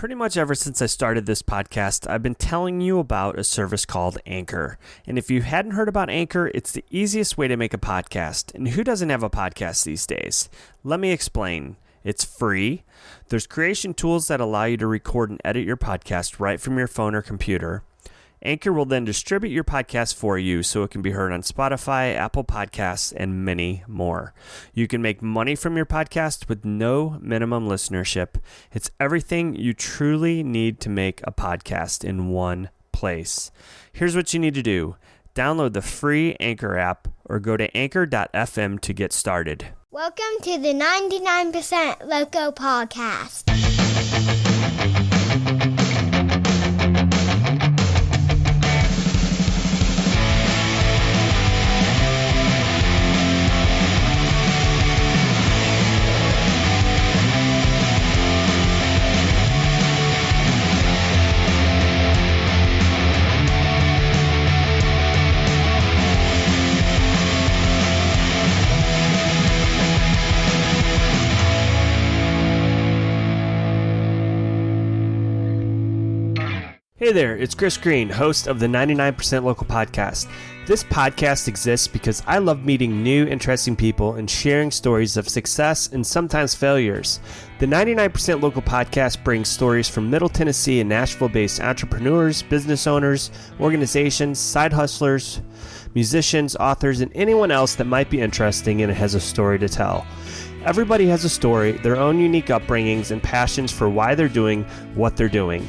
Pretty much ever since I started this podcast, I've been telling you about a service called Anchor. And if you hadn't heard about Anchor, it's the easiest way to make a podcast. And who doesn't have a podcast these days? Let me explain. It's free. There's curation tools that allow you to record and edit your podcast right from your phone or computer. Anchor will then distribute your podcast for you so it can be heard on Spotify, Apple Podcasts, and many more. You can make money from your podcast with no minimum listenership. It's everything you truly need to make a podcast in one place. Here's what you need to do. Download the free Anchor app or go to anchor.fm to get started. Welcome to the 99% Loco Podcast. Hey there, it's Chris Green, host of the 99% Local Podcast. This podcast exists because I love meeting new, interesting people and sharing stories of success and sometimes failures. The 99% Local Podcast brings stories from Middle Tennessee and Nashville-based entrepreneurs, business owners, organizations, side hustlers, musicians, authors, and anyone else that might be interesting and has a story to tell. Everybody has a story, their own unique upbringings, and passions for why they're doing what they're doing.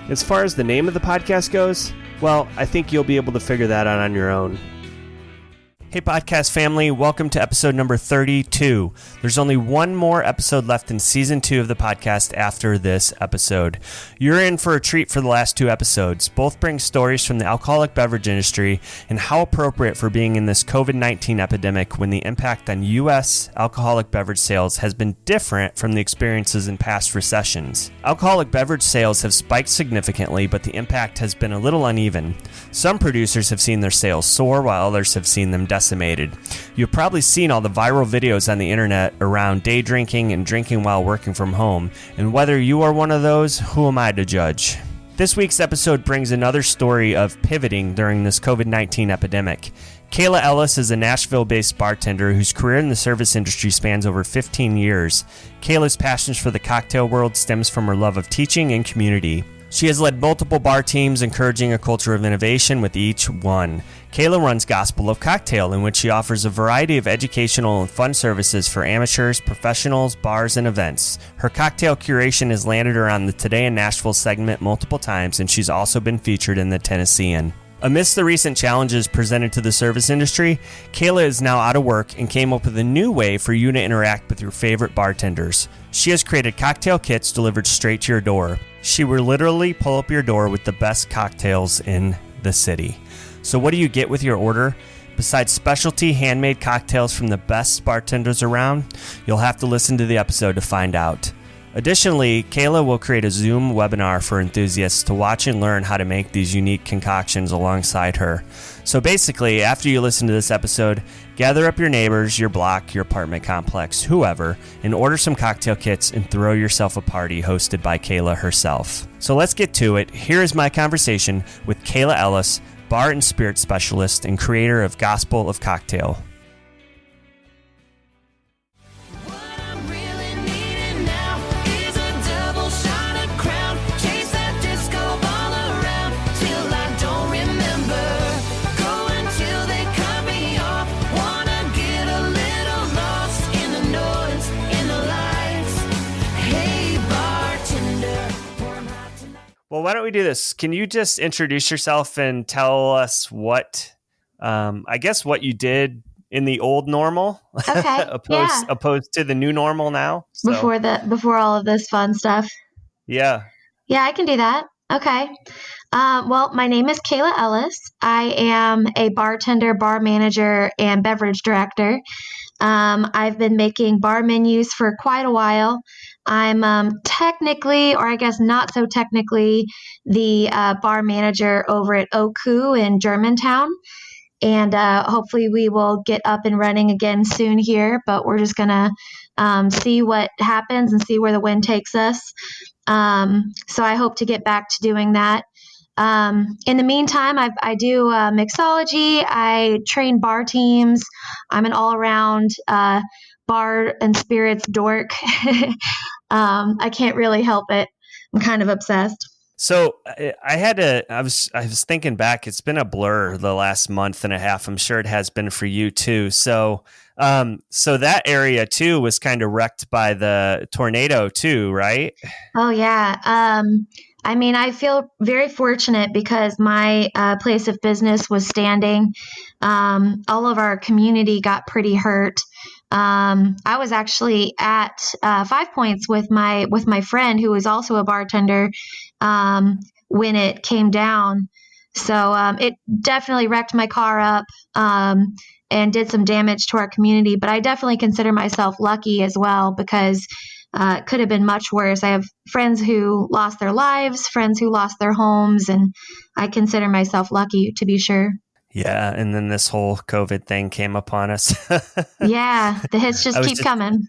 As far as the name of the podcast goes, well, I think you'll be able to figure that out on your own. Hey podcast family, welcome to episode number 32. There's only one more episode left in season 2 of the podcast after this episode. You're in for a treat for the last 2 episodes. Both bring stories from the alcoholic beverage industry and how appropriate for being in this COVID-19 epidemic when the impact on U.S. alcoholic beverage sales has been different from the experiences in past recessions. Alcoholic beverage sales have spiked significantly, but the impact has been a little uneven. Some producers have seen their sales soar while others have seen them decimated. You've probably seen all the viral videos on the internet around day drinking and drinking while working from home, and whether you are one of those, who am I to judge? This week's episode brings another story of pivoting during this COVID-19 epidemic. Kayla Ellis is a Nashville-based bartender whose career in the service industry spans over 15 years. Kayla's passion for the cocktail world stems from her love of teaching and community. She has led multiple bar teams, encouraging a culture of innovation with each one. Kayla runs Gospel of Cocktail, in which she offers a variety of educational and fun services for amateurs, professionals, bars, and events. Her cocktail curation has landed her on the Today in Nashville segment multiple times, and she's also been featured in the Tennessean. Amidst the recent challenges presented to the service industry, Kayla is now out of work and came up with a new way for you to interact with your favorite bartenders. She has created cocktail kits delivered straight to your door. She will literally pull up your door with the best cocktails in the city. So what do you get with your order? Besides specialty handmade cocktails from the best bartenders around, you'll have to listen to the episode to find out. Additionally, Kayla will create a Zoom webinar for enthusiasts to watch and learn how to make these unique concoctions alongside her. So basically, after you listen to this episode, gather up your neighbors, your block, your apartment complex, whoever, and order some cocktail kits and throw yourself a party hosted by Kayla herself. So let's get to it. Here is my conversation with Kayla Ellis, bar and spirit specialist and creator of Gospel of Cocktail. Well, why don't we do this? Can you just introduce yourself and tell us what you did in the old normal, okay, opposed to the new normal now? So. Before all of this fun stuff. Yeah, I can do that. Okay. Well, my name is Kayla Ellis. I am a bartender, bar manager, and beverage director. I've been making bar menus for quite a while. I'm technically, or I guess not so technically, the bar manager over at Oku in Germantown. And hopefully we will get up and running again soon here, but we're just going to see what happens and see where the wind takes us. So I hope to get back to doing that. In the meantime, I do mixology. I train bar teams. I'm an all-around bar and spirits dork. I can't really help it. I'm kind of obsessed. So I was thinking back, it's been a blur the last month and a half. I'm sure it has been for you too. So, so that area too was kind of wrecked by the tornado too, right? Oh yeah. I mean, I feel very fortunate because my place of business was standing. All of our community got pretty hurt. I was actually at Five Points with my friend who was also a bartender when it came down. So it definitely wrecked my car up and did some damage to our community. But I definitely consider myself lucky as well because it could have been much worse. I have friends who lost their lives, friends who lost their homes, and I consider myself lucky to be sure. Yeah, and then this whole COVID thing came upon us. Yeah, the hits just keep coming.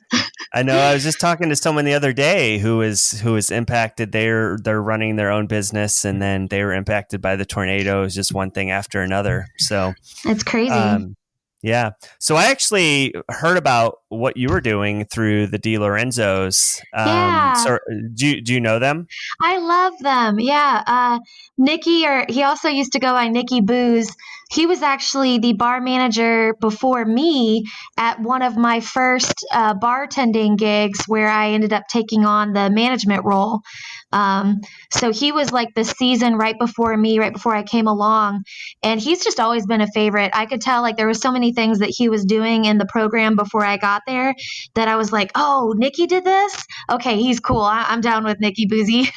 I know. I was just talking to someone the other day who was impacted. They're running their own business, and then they were impacted by the tornadoes, just one thing after another. So it's crazy. Yeah. So I actually heard about what you were doing through the Di Lorenzo's. Yeah. So do you know them? I love them. Yeah. Nikki, or he also used to go by Nikki Booze. He was actually the bar manager before me at one of my first bartending gigs where I ended up taking on the management role. So he was like the season right before me, right before I came along. And he's just always been a favorite. I could tell like there were so many things that he was doing in the program before I got there that I was like, oh, Nikki did this? Okay, he's cool. I'm down with Nikki Boozy.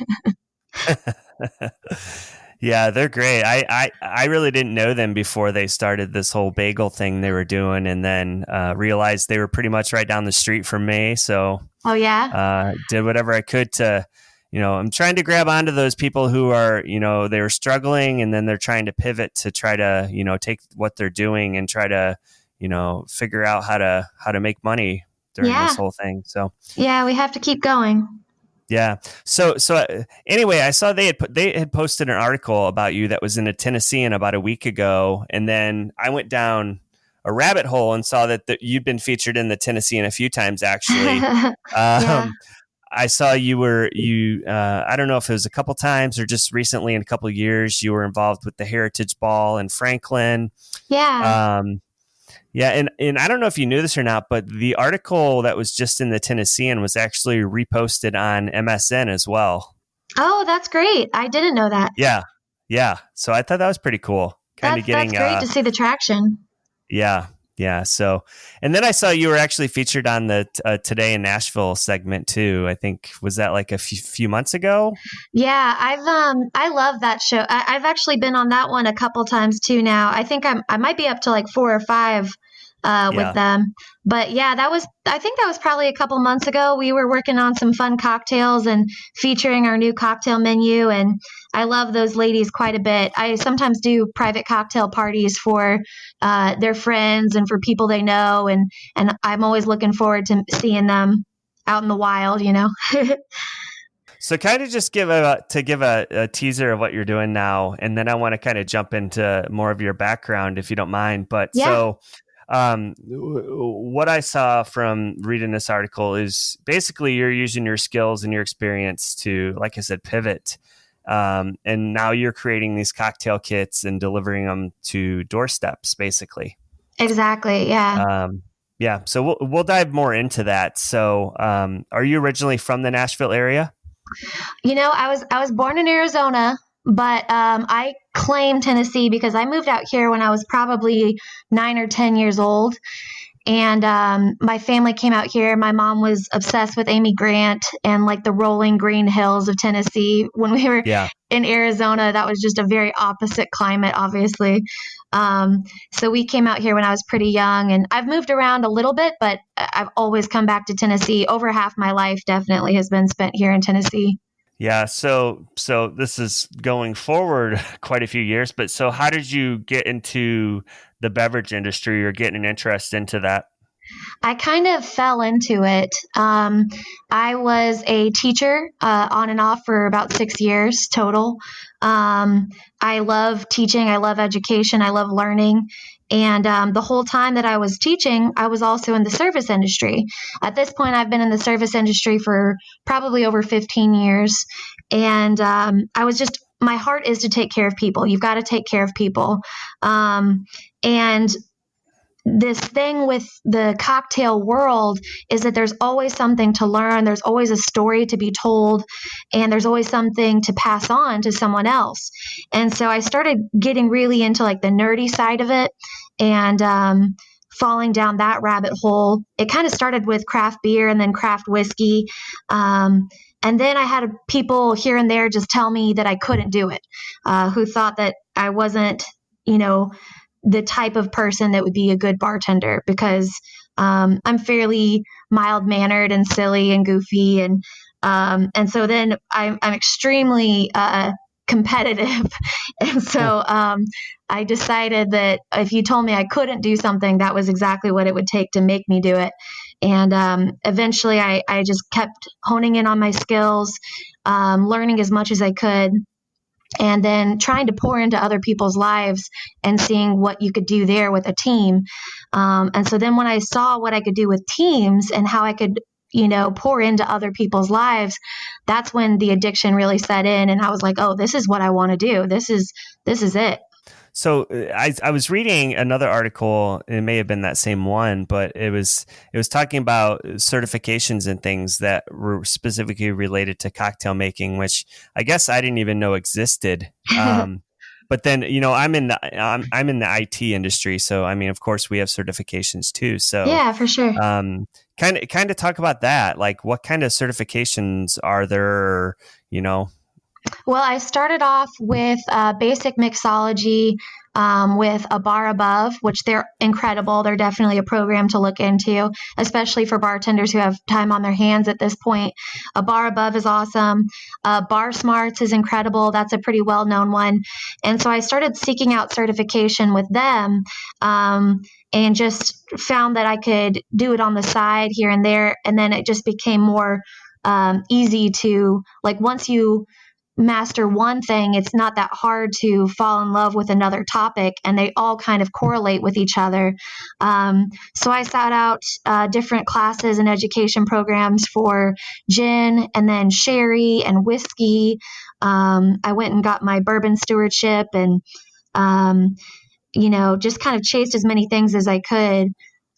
Yeah, they're great. I really didn't know them before they started this whole bagel thing they were doing, and then realized they were pretty much right down the street from me. So, oh yeah, did whatever I could to, I'm trying to grab onto those people who are, they were struggling, and then they're trying to pivot to try to, take what they're doing and try to, figure out how to make money during this whole thing. So yeah, we have to keep going. Yeah. So anyway, I saw they had posted an article about you that was in the Tennessean about a week ago, and then I went down a rabbit hole and saw that you've been featured in the Tennessean a few times actually. I saw you I don't know if it was a couple times or just recently in a couple of years you were involved with the Heritage Ball in Franklin. Yeah. Yeah, and I don't know if you knew this or not, but the article that was just in the Tennessean was actually reposted on MSN as well. Oh, that's great. I didn't know that. Yeah. So I thought that was pretty cool. That's great to see the traction. Yeah. So, and then I saw you were actually featured on the Today in Nashville segment too. I think, was that like a few months ago? Yeah, I love that show. I've actually been on that one a couple times too now. I think I might be up to like 4 or 5 with them. But yeah, I think that was probably a couple months ago. We were working on some fun cocktails and featuring our new cocktail menu. And I love those ladies quite a bit. I sometimes do private cocktail parties for their friends and for people they know. And I'm always looking forward to seeing them out in the wild, So kind of just give a teaser of what you're doing now. And then I want to kind of jump into more of your background, if you don't mind. But so what I saw from reading this article is basically you're using your skills and your experience to, like I said, pivot. And now you're creating these cocktail kits and delivering them to doorsteps, basically. Exactly. Yeah. Yeah. So we'll dive more into that. So, are you originally from the Nashville area? I was born in Arizona, but I claim Tennessee because I moved out here when I was probably 9 or 10 years old. And my family came out here. My mom was obsessed with Amy Grant and like the rolling green hills of Tennessee. When we were in Arizona, that was just a very opposite climate, obviously. So we came out here when I was pretty young, and I've moved around a little bit, but I've always come back to Tennessee. Over half my life definitely has been spent here in Tennessee. Yeah. So this is going forward quite a few years, but so how did you get into the beverage industry or getting an interest into that? I kind of fell into it. I was a teacher on and off for about 6 years total. I love teaching. I love education. I love learning. And the whole time that I was teaching, I was also in the service industry. At this point, I've been in the service industry for probably over 15 years. And I was just, my heart is to take care of people. You've got to take care of people. And this thing with the cocktail world is that there's always something to learn. There's always a story to be told, and there's always something to pass on to someone else. And so I started getting really into like the nerdy side of it and falling down that rabbit hole. It kind of started with craft beer and then craft whiskey. And then I had people here and there just tell me that I couldn't do it, who thought that I wasn't, the type of person that would be a good bartender because I'm fairly mild mannered and silly and goofy. And so then I'm extremely competitive. And so I decided that if you told me I couldn't do something, that was exactly what it would take to make me do it. And eventually I just kept honing in on my skills, learning as much as I could, and then trying to pour into other people's lives and seeing what you could do there with a team. And so then when I saw what I could do with teams and how I could, pour into other people's lives, that's when the addiction really set in. And I was like, oh, this is what I want to do. This is it. So I was reading another article, it may have been that same one, but it was talking about certifications and things that were specifically related to cocktail making, which I guess I didn't even know existed. But then, I'm in the IT industry, so I mean, of course, we have certifications too. So yeah, for sure. Kind of talk about that. Like, what kind of certifications are there? Well, I started off with basic mixology with a bar above, which they're incredible. They're definitely a program to look into, especially for bartenders who have time on their hands at this point. A bar above is awesome. Bar Smarts is incredible. That's a pretty well-known one. And so I started seeking out certification with them and just found that I could do it on the side here and there. And then it just became more easy to, like, once you master one thing, it's not that hard to fall in love with another topic, and they all kind of correlate with each other. So I sought out different classes and education programs for gin and then sherry and whiskey. I went and got my bourbon stewardship and, just kind of chased as many things as I could.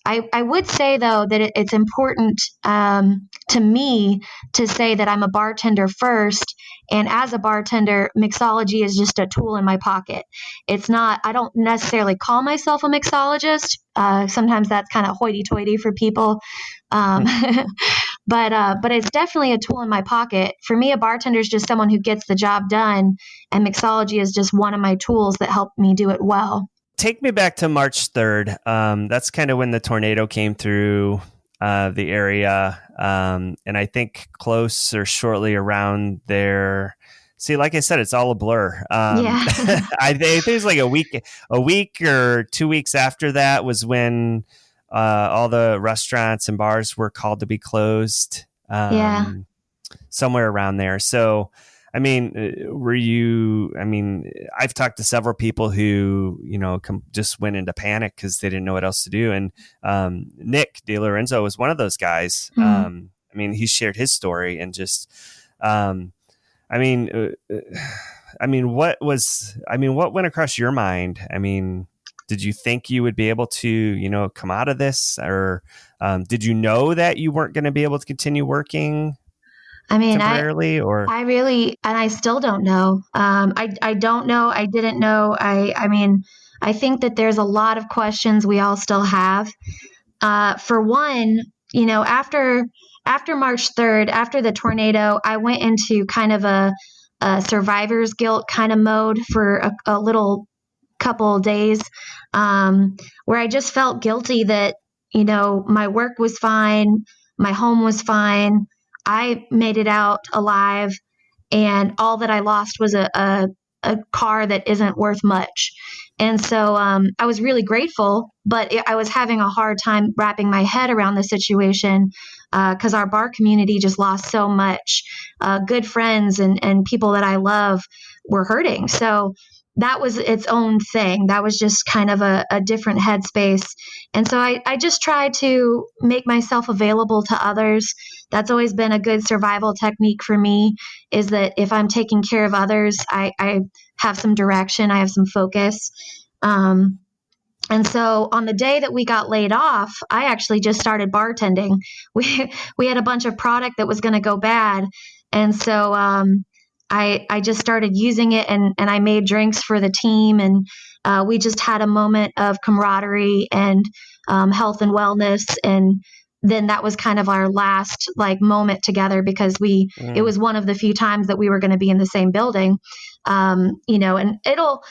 I would say, though, that it's important to me to say that I'm a bartender first. And as a bartender, mixology is just a tool in my pocket. It's not, I don't necessarily call myself a mixologist. Sometimes that's kind of hoity-toity for people. But it's definitely a tool in my pocket. For me, a bartender is just someone who gets the job done. And mixology is just one of my tools that help me do it well. Take me back to March 3rd. That's kind of when the tornado came through the area. And I think close or shortly around there. See, like I said, it's all a blur. Yeah. I think it was like a week or 2 weeks after that was when all the restaurants and bars were called to be closed. Somewhere around there. So, I mean, I've talked to several people who, just went into panic because they didn't know what else to do. And Nick DeLorenzo was one of those guys. Mm-hmm. He shared his story and just, what went across your mind? Did you think you would be able to, come out of this, or did you know that you weren't going to be able to continue working? Temporarily, I really, and I still don't know. I don't know. I didn't know. I think that there's a lot of questions we all still have. For one, after March 3rd, after the tornado, I went into kind of a survivor's guilt kind of mode for a little couple of days, where I just felt guilty that, my work was fine. My home was fine. I made it out alive, and all that I lost was a a car that isn't worth much. And so I was really grateful, but I was having a hard time wrapping my head around the situation because our bar community just lost so much. Good friends and people that I love were hurting. So that was its own thing. That was just kind of a different headspace. And so I just try to make myself available to others. That's always been a good survival technique for me, is that if I'm taking care of others, I have some direction, I have some focus. And so on the day that we got laid off, I actually just started bartending. We had a bunch of product that was going to go bad. And so I just started using it, and I made drinks for the team. And we just had a moment of camaraderie and health and wellness. And then that was kind of our last moment together, because it was one of the few times that we were going to be in the same building. And it'll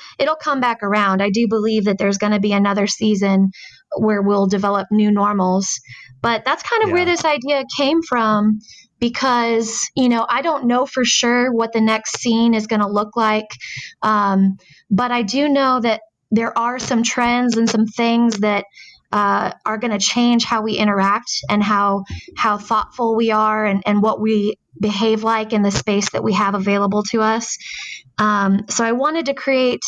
come back around. I do believe that there's going to be another season where we'll develop new normals, but that's kind of where this idea came from, because, I don't know for sure what the next scene is going to look like. But I do know that there are some trends and some things that are going to change how we interact and how thoughtful we are and what we behave like in the space that we have available to us. So I wanted to create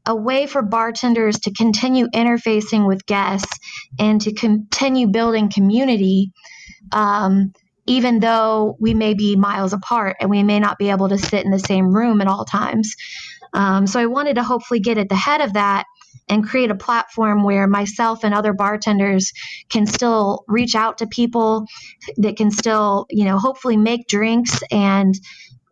a way for bartenders to continue interfacing with guests and to continue building community, even though we may be miles apart and we may not be able to sit in the same room at all times. So I wanted to hopefully get at the head of that and create a platform where myself and other bartenders can still reach out to people, that can still, hopefully make drinks and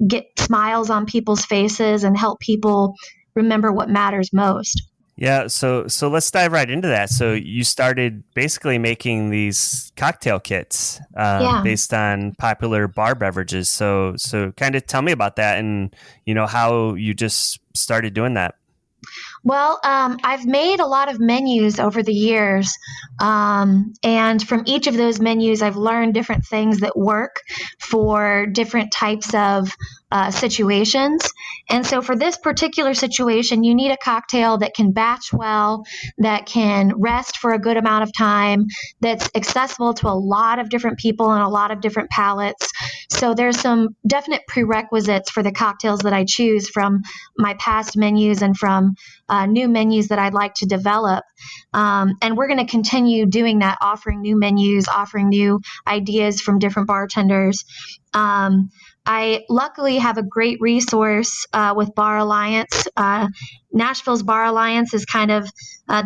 get smiles on people's faces and help people remember what matters most. Yeah, so let's dive right into that. So you started basically making these cocktail kits based on popular bar beverages. So kind of tell me about that, and how you just started doing that. Well, I've made a lot of menus over the years, and from each of those menus, I've learned different things that work for different types of situations. And so for this particular situation, you need a cocktail that can batch well, that can rest for a good amount of time, that's accessible to a lot of different people and a lot of different palates. So there's some definite prerequisites for the cocktails that I choose from my past menus and from new menus that I'd like to develop. And we're going to continue doing that, offering new menus, offering new ideas from different bartenders. I luckily have a great resource with Bar Alliance. Nashville's Bar Alliance is kind of,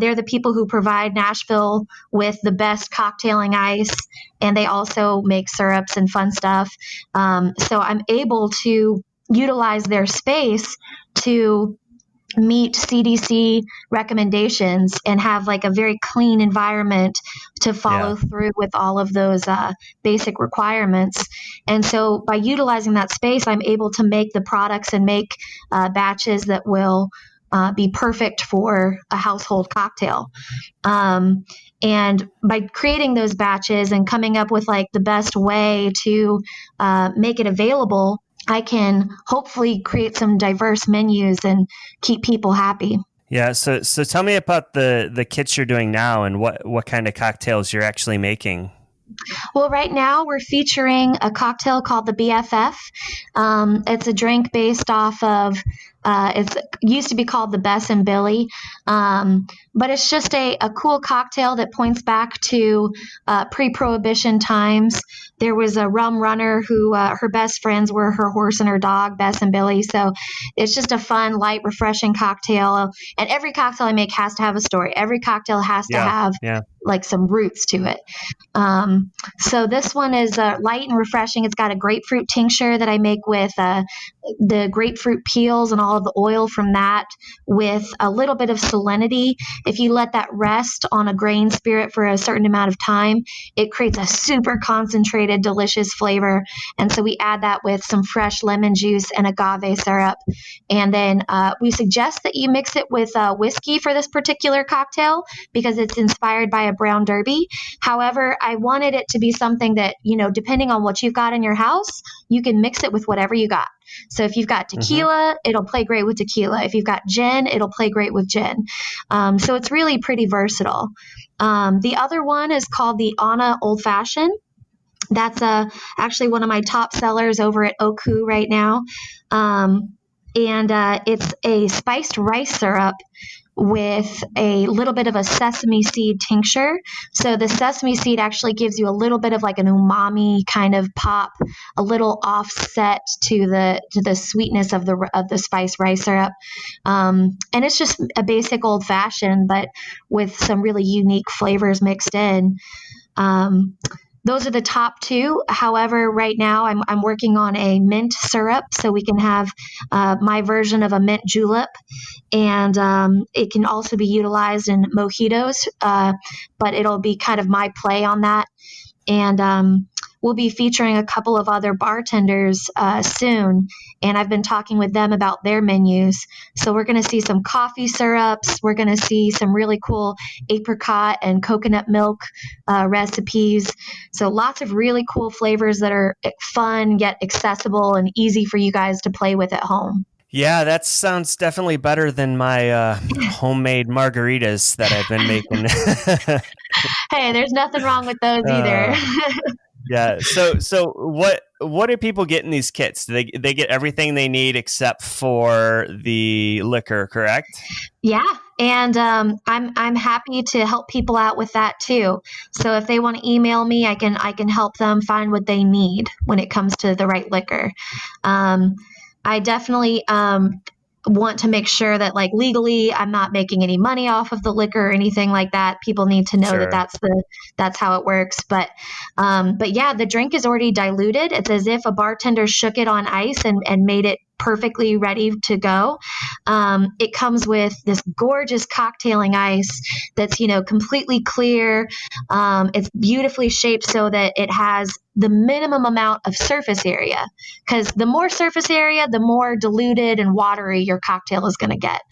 they're the people who provide Nashville with the best cocktailing ice, and they also make syrups and fun stuff. So I'm able to utilize their space to meet CDC recommendations and have a very clean environment to follow through with all of those basic requirements. And so by utilizing that space, I'm able to make the products and make batches that will be perfect for a household cocktail. And by creating those batches and coming up with the best way to make it available, I can hopefully create some diverse menus and keep people happy. Yeah. So tell me about the kits you're doing now and what kind of cocktails you're actually making. Well, right now we're featuring a cocktail called the BFF. It's a drink based off of, it used to be called the Bess and Billy, but it's just a cool cocktail that points back to pre-Prohibition times. There was a rum runner who her best friends were her horse and her dog, Bess and Billy. So it's just a fun, light, refreshing cocktail. And every cocktail I make has to have a story. Every cocktail has to have some roots to it. So this one is light and refreshing. It's got a grapefruit tincture that I make with the grapefruit peels and all of the oil from that, with a little bit of salinity. If you let that rest on a grain spirit for a certain amount of time, it creates a super concentrated, delicious flavor. And so we add that with some fresh lemon juice and agave syrup. And then we suggest that you mix it with whiskey for this particular cocktail because it's inspired by a brown derby. However, I wanted it to be something that, depending on what you've got in your house, you can mix it with whatever you got. So if you've got tequila, it'll play great with tequila. If you've got gin, it'll play great with gin. So it's really pretty versatile. The other one is called the Anna Old Fashioned. That's actually one of my top sellers over at Oku right now. It's a spiced rice syrup with a little bit of a sesame seed tincture. So the sesame seed actually gives you a little bit of like an umami kind of pop, a little offset to the sweetness of the spiced rice syrup. And it's just a basic old fashioned, but with some really unique flavors mixed in. Those are the top two. However, right now I'm working on a mint syrup, so we can have my version of a mint julep, and it can also be utilized in mojitos, but it'll be kind of my play on that. And we'll be featuring a couple of other bartenders soon, and I've been talking with them about their menus. So we're going to see some coffee syrups. We're going to see some really cool apricot and coconut milk recipes. So lots of really cool flavors that are fun yet accessible and easy for you guys to play with at home. Yeah, that sounds definitely better than my homemade margaritas that I've been making. Hey, there's nothing wrong with those either. Yeah. So what do people get in these kits? Do they get everything they need except for the liquor, correct? Yeah. And I'm happy to help people out with that too. So if they want to email me, I can help them find what they need when it comes to the right liquor. I definitely want to make sure that, like, legally I'm not making any money off of the liquor or anything like that. People need to know Sure. that that's how it works. But yeah, the drink is already diluted. It's as if a bartender shook it on ice and made it perfectly ready to go. It comes with this gorgeous cocktailing ice that's, completely clear. It's beautifully shaped so that it has the minimum amount of surface area, because the more surface area, the more diluted and watery your cocktail is going to get.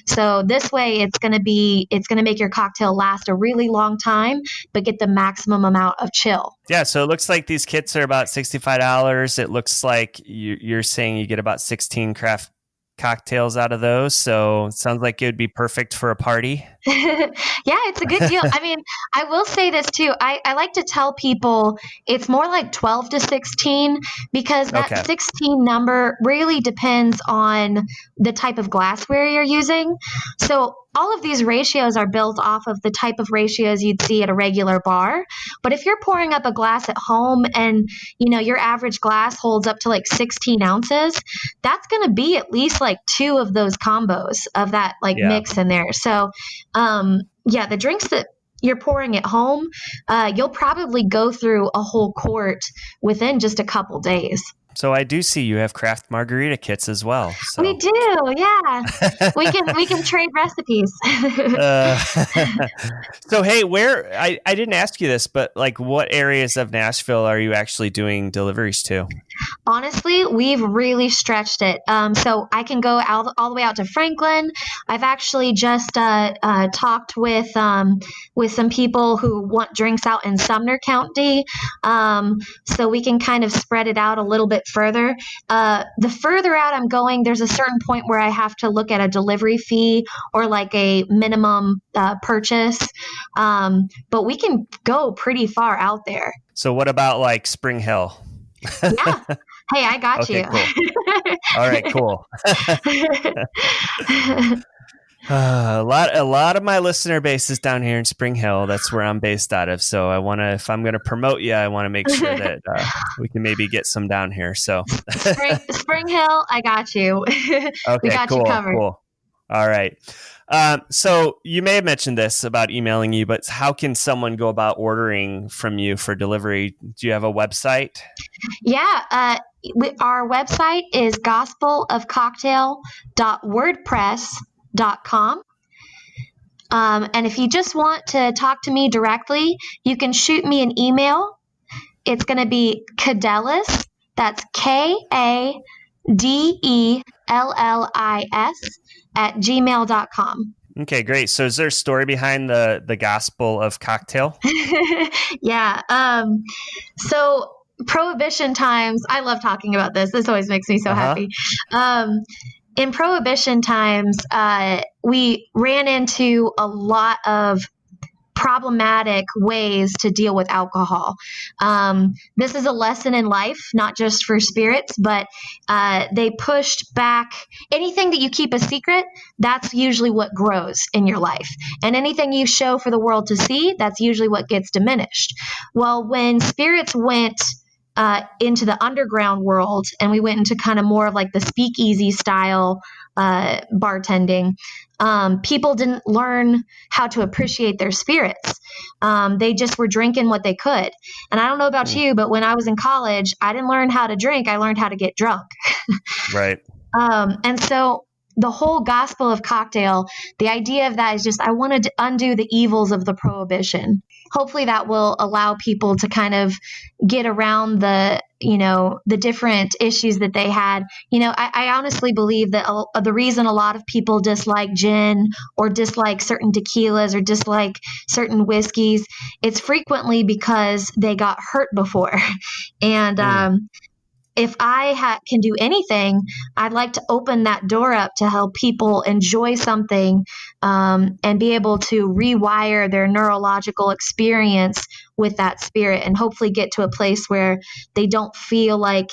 So this way it's going to make your cocktail last a really long time, but get the maximum amount of chill. Yeah, so it looks like these kits are about $65. It looks like you're saying you get about 16 craft cocktails out of those. So it sounds like it would be perfect for a party. Yeah, it's a good deal. I mean, I will say this too. I like to tell people it's more like 12 to 16, because that 16 number really depends on the type of glassware you're using. So all of these ratios are built off of the type of ratios you'd see at a regular bar. But if you're pouring up a glass at home and, your average glass holds up to like 16 ounces, that's going to be at least like two of those combos of that mix in there. So, the drinks that you're pouring at home, you'll probably go through a whole quart within just a couple days. So I do see you have craft margarita kits as well. So. We do, yeah. we can trade recipes. So hey, I didn't ask you this, but what areas of Nashville are you actually doing deliveries to? Honestly, we've really stretched it. So I can go all the way out to Franklin. I've actually just talked with some people who want drinks out in Sumner County. So we can kind of spread it out a little bit further. The further out I'm going, there's a certain point where I have to look at a delivery fee or like a minimum purchase. But we can go pretty far out there. So what about Spring Hill? Yeah. Hey, I got okay, you. Cool. All right, cool. A lot of my listener base is down here in Spring Hill. That's where I'm based out of. So if I'm going to promote you, I want to make sure that we can maybe get some down here. So Spring Hill, I got you. Okay, we got you covered. Cool. All right. So you may have mentioned this about emailing you, but how can someone go about ordering from you for delivery? Do you have a website? Yeah. Our website is gospelofcocktail.wordpress.com. And if you just want to talk to me directly, you can shoot me an email. It's going to be Kadellis. That's KADELLIS @gmail.com. Okay, great. So is there a story behind the Gospel of Cocktail? Yeah. So Prohibition times, I love talking about this. This always makes me so happy. in Prohibition times, we ran into a lot of problematic ways to deal with alcohol. This is a lesson in life, not just for spirits, but they pushed back anything that you keep a secret. That's usually what grows in your life. And anything you show for the world to see, that's usually what gets diminished. Well, when spirits went into the underground world and we went into kind of more of like the speakeasy style bartending, people didn't learn how to appreciate their spirits. They just were drinking what they could. And I don't know about you, but when I was in college, I didn't learn how to drink. I learned how to get drunk. Right. And so the whole gospel of cocktail, the idea of that is just, I wanted to undo the evils of the prohibition. Hopefully that will allow people to kind of get around the different issues that they had. I honestly believe that the reason a lot of people dislike gin or dislike certain tequilas or dislike certain whiskeys, it's frequently because they got hurt before. And, if I can do anything, I'd like to open that door up to help people enjoy something and be able to rewire their neurological experience with that spirit and hopefully get to a place where they don't feel like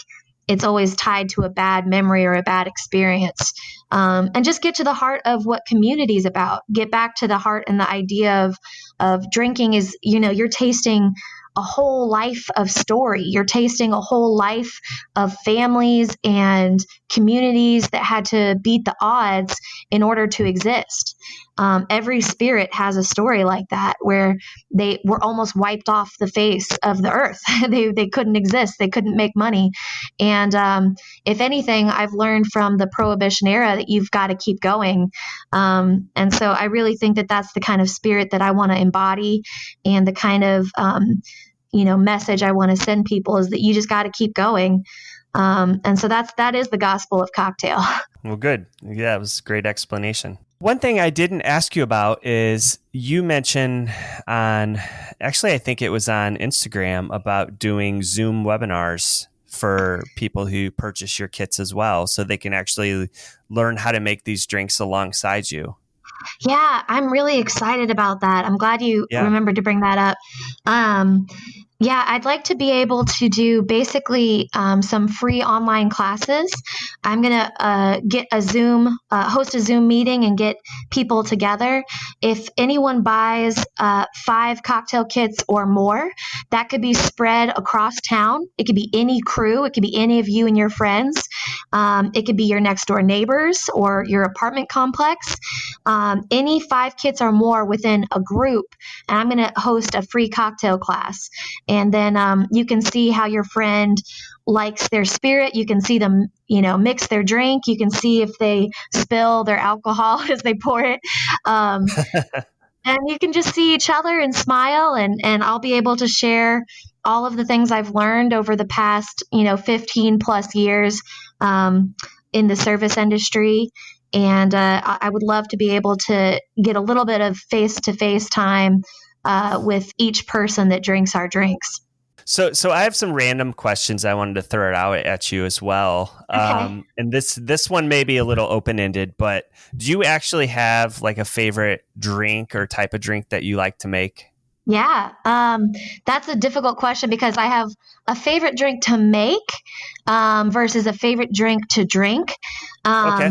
it's always tied to a bad memory or a bad experience. And just get to the heart of what community is about. Get back to the heart and the idea of drinking is, you're tasting a whole life of story. You're tasting a whole life of families and communities that had to beat the odds in order to exist. Every spirit has a story like that where they were almost wiped off the face of the earth. They couldn't exist. They couldn't make money. And if anything, I've learned from the Prohibition era that you've got to keep going. And so I really think that that's the kind of spirit that I want to embody, and the kind of message I want to send people is that you just got to keep going. And so that is the gospel of cocktail. Well, good. Yeah, it was a great explanation. One thing I didn't ask you about is you mentioned I think it was on Instagram, about doing Zoom webinars for people who purchase your kits as well, so they can actually learn how to make these drinks alongside you. Yeah, I'm really excited about that. I'm glad you remembered to bring that up. I'd like to be able to do basically some free online classes. I'm going to host a Zoom meeting and get people together. If anyone buys 5 cocktail kits or more, that could be spread across town. It could be any crew. It could be any of you and your friends. It could be your next door neighbors or your apartment complex. Any 5 kits or more within a group, and I'm going to host a free cocktail class. And then you can see how your friend likes their spirit. You can see them, mix their drink. You can see if they spill their alcohol as they pour it. And you can just see each other and smile. And I'll be able to share all of the things I've learned over the past, 15 plus years in the service industry. And I would love to be able to get a little bit of face-to-face time with each person that drinks our drinks. So I have some random questions I wanted to throw it out at you as well. Okay. And this one may be a little open-ended, but do you actually have like a favorite drink or type of drink that you like to make? Yeah, that's a difficult question because I have a favorite drink to make versus a favorite drink to drink. Okay.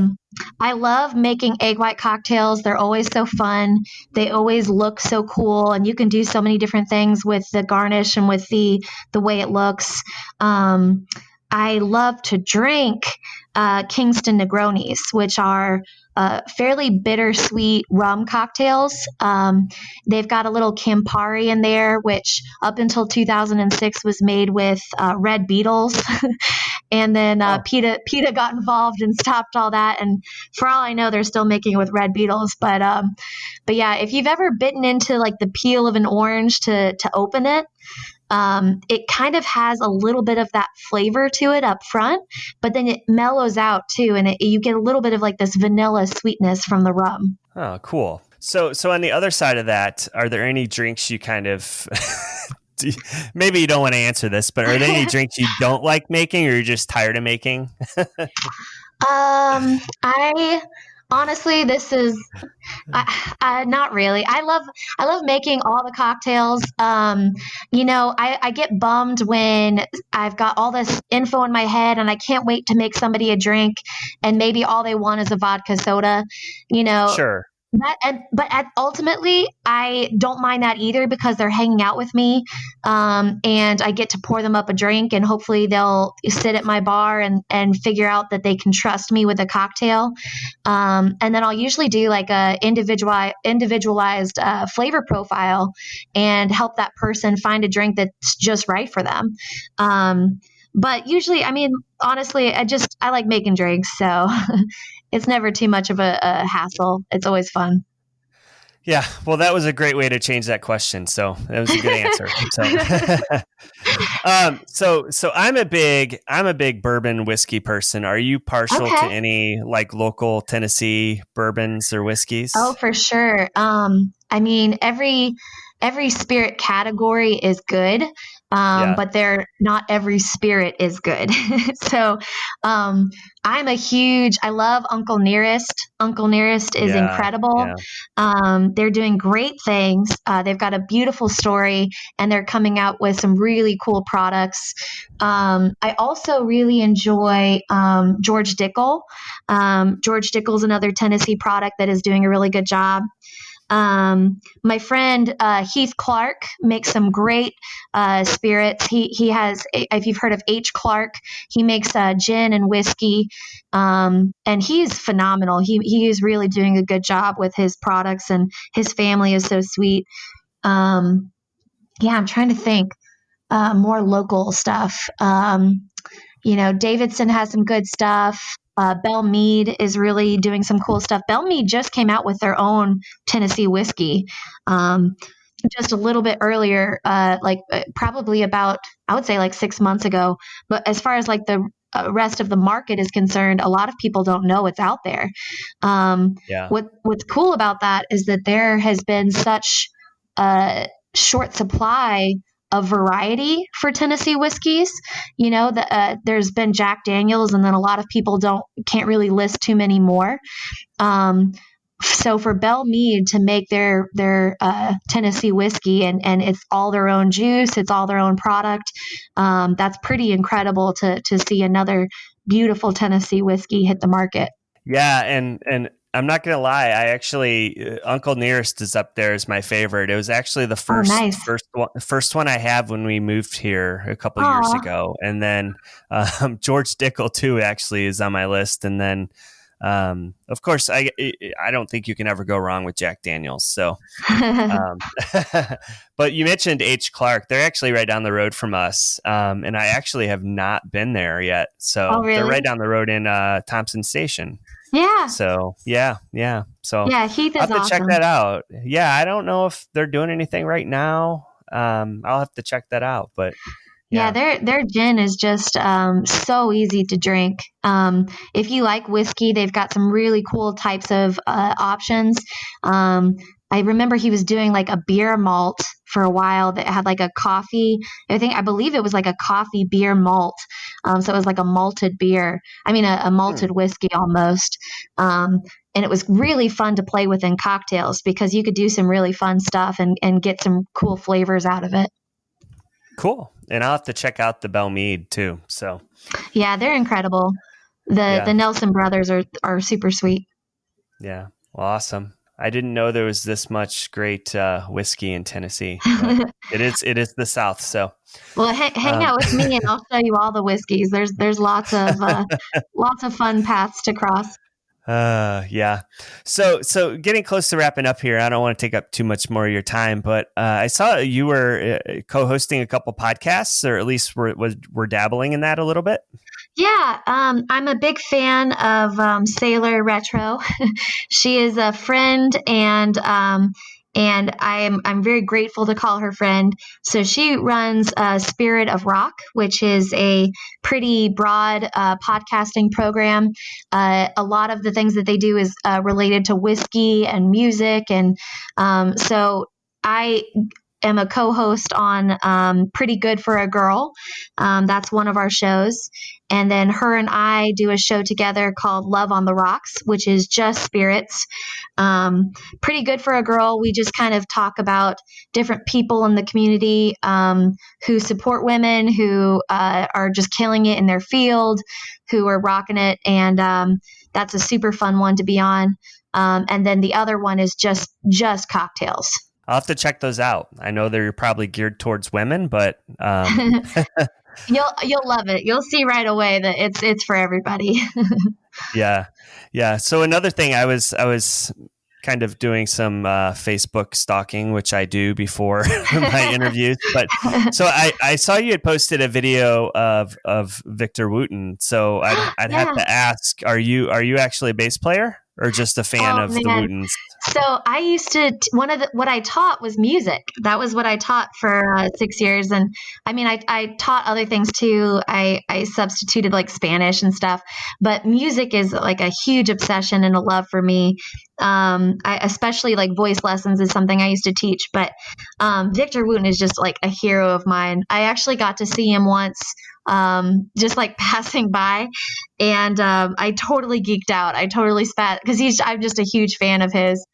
I love making egg white cocktails. They're always so fun. They always look so cool, and you can do so many different things with the garnish and with the way it looks. I love to drink Kingston Negronis, which are fairly bittersweet rum cocktails. They've got a little Campari in there, which up until 2006 was made with red beetles. And then PETA got involved and stopped all that. And for all I know, they're still making it with red beetles. But yeah, if you've ever bitten into like the peel of an orange to open it, it kind of has a little bit of that flavor to it up front, but then it mellows out too. And you get a little bit of like this vanilla sweetness from the rum. Oh, cool. So on the other side of that, are there any drinks you kind of, maybe you don't want to answer this, but are there any drinks you don't like making or you're just tired of making? I honestly, this is not really. I love making all the cocktails. I get bummed when I've got all this info in my head and I can't wait to make somebody a drink, and maybe all they want is a vodka soda. You know, Sure. Ultimately, I don't mind that either because they're hanging out with me, and I get to pour them up a drink, and hopefully they'll sit at my bar and figure out that they can trust me with a cocktail. And then I'll usually do like a individualized flavor profile and help that person find a drink that's just right for them. But usually, I mean, honestly, I like making drinks, so it's never too much of a hassle. It's always fun. Yeah, well, that was a great way to change that question. So that was a good answer. So I'm a big bourbon whiskey person. Are you partial to any like local Tennessee bourbons or whiskeys? Oh, for sure. I mean, every spirit category is good, but not every spirit is good. So, I love Uncle Nearest. Uncle Nearest is incredible. They're doing great things. They've got a beautiful story, and they're coming out with some really cool products. I also really enjoy George Dickel. George Dickel is another Tennessee product that is doing a really good job. My friend Heath Clark makes some great spirits. He has, if you've heard of H. Clark, he makes gin and whiskey, and he's phenomenal. He is really doing a good job with his products, and his family is so sweet. I'm trying to think more local stuff. Davidson has some good stuff. Belle Meade is really doing some cool stuff. Belle Meade just came out with their own Tennessee whiskey just a little bit earlier, probably about, I would say like 6 months ago. But as far as like the rest of the market is concerned, a lot of people don't know it's out there. What's cool about that is that there has been such a short supply of variety for Tennessee whiskeys. There's been Jack Daniels, and then a lot of people can't really list too many more. So for Belle Meade to make their Tennessee whiskey, and it's all their own juice, it's all their own product, that's pretty incredible to see another beautiful Tennessee whiskey hit the market. Yeah, and I'm not going to lie. I actually, Uncle Nearest is up there as my favorite. It was actually the first one I had when we moved here a couple years ago. And then George Dickel too actually is on my list. And then of course I don't think you can ever go wrong with Jack Daniels. So, but you mentioned H. Clark. They're actually right down the road from us. And I actually have not been there yet. So They're right down the road in Thompson Station. Yeah. So yeah. So Heath is I'll have to awesome. check that out. Yeah, I don't know if they're doing anything right now. I'll have to check that out. But yeah, their gin is just so easy to drink. If you like whiskey, they've got some really cool types of options. I remember he was doing like a beer malt for a while that had like a coffee. I believe it was like a coffee beer malt. So it was like a malted beer. A malted whiskey almost. And it was really fun to play with in cocktails because you could do some really fun stuff and get some cool flavors out of it. Cool. And I'll have to check out the Belle Meade too. So yeah, they're incredible. The Nelson brothers are super sweet. Yeah. Well, awesome. I didn't know there was this much great whiskey in Tennessee. It is the South. So, well, hang out with me, and I'll show you all the whiskeys. There's lots of fun paths to cross. Yeah. So getting close to wrapping up here. I don't want to take up too much more of your time, but I saw you were co-hosting a couple podcasts, or at least we're dabbling in that a little bit. Yeah, I'm a big fan of Sailor Retro. She is a friend, and I'm very grateful to call her friend. So she runs Spirit of Rock, which is a pretty broad podcasting program. A lot of the things that they do is related to whiskey and music, and so I am a co-host on Pretty Good for a Girl. That's one of our shows. And then her and I do a show together called Love on the Rocks, which is just spirits. Pretty Good for a Girl. We just kind of talk about different people in the community who support women, who are just killing it in their field, who are rocking it. And that's a super fun one to be on. And then the other one is just cocktails. I'll have to check those out. I know they're probably geared towards women, but You'll love it. You'll see right away that it's for everybody. Yeah. So another thing, I was kind of doing some Facebook stalking, which I do before my interviews. But so I saw you had posted a video of Victor Wooten. So I'd have to ask, are you actually a bass player or just a fan of the Wootens? So I used to, what I taught was music. That was what I taught for 6 years. And I mean, I taught other things too. I substituted like Spanish and stuff, but music is like a huge obsession and a love for me. I especially like voice lessons is something I used to teach, but Victor Wooten is just like a hero of mine. I actually got to see him once, just like passing by, and I totally geeked out. I totally spat because I'm just a huge fan of his.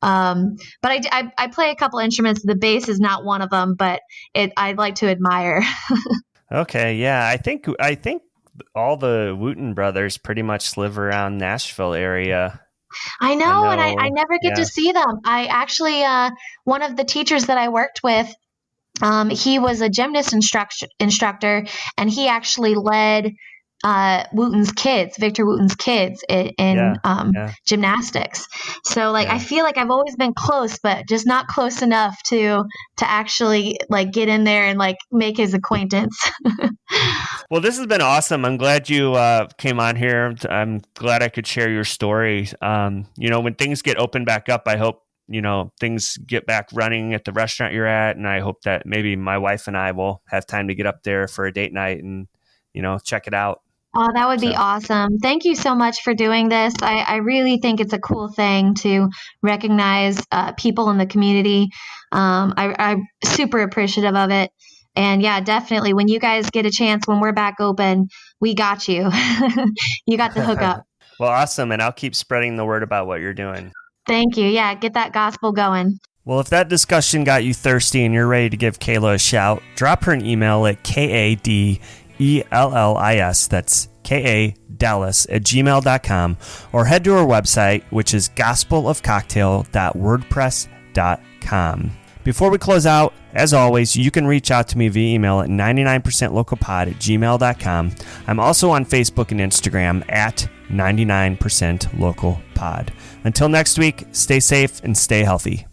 But I play a couple instruments. The bass is not one of them, but I like to admire. Okay, yeah, I think all the Wooten brothers pretty much live around Nashville area. I know. And I never get to see them. I actually, one of the teachers that I worked with, he was a gymnast instructor, and he actually led Victor Wooten's kids in gymnastics. So I feel like I've always been close, but just not close enough to actually like get in there and like make his acquaintance. Well, this has been awesome. I'm glad you came on here. I'm glad I could share your story. When things get opened back up, I hope things get back running at the restaurant you're at. And I hope that maybe my wife and I will have time to get up there for a date night and, check it out. Oh, that would be awesome. Thank you so much for doing this. I really think it's a cool thing to recognize people in the community. I'm super appreciative of it. And yeah, definitely when you guys get a chance, when we're back open, we got you. You got the hookup. Well, awesome. And I'll keep spreading the word about what you're doing. Thank you. Yeah, get that gospel going. Well, if that discussion got you thirsty and you're ready to give Kayla a shout, drop her an email at KADELLIS, that's KADallas@gmail.com, or head to her website, which is gospelofcocktail.wordpress.com. Before we close out, as always, you can reach out to me via email at 99percentlocalpod@gmail.com. I'm also on Facebook and Instagram at 99percentlocalpod. Until next week, stay safe and stay healthy.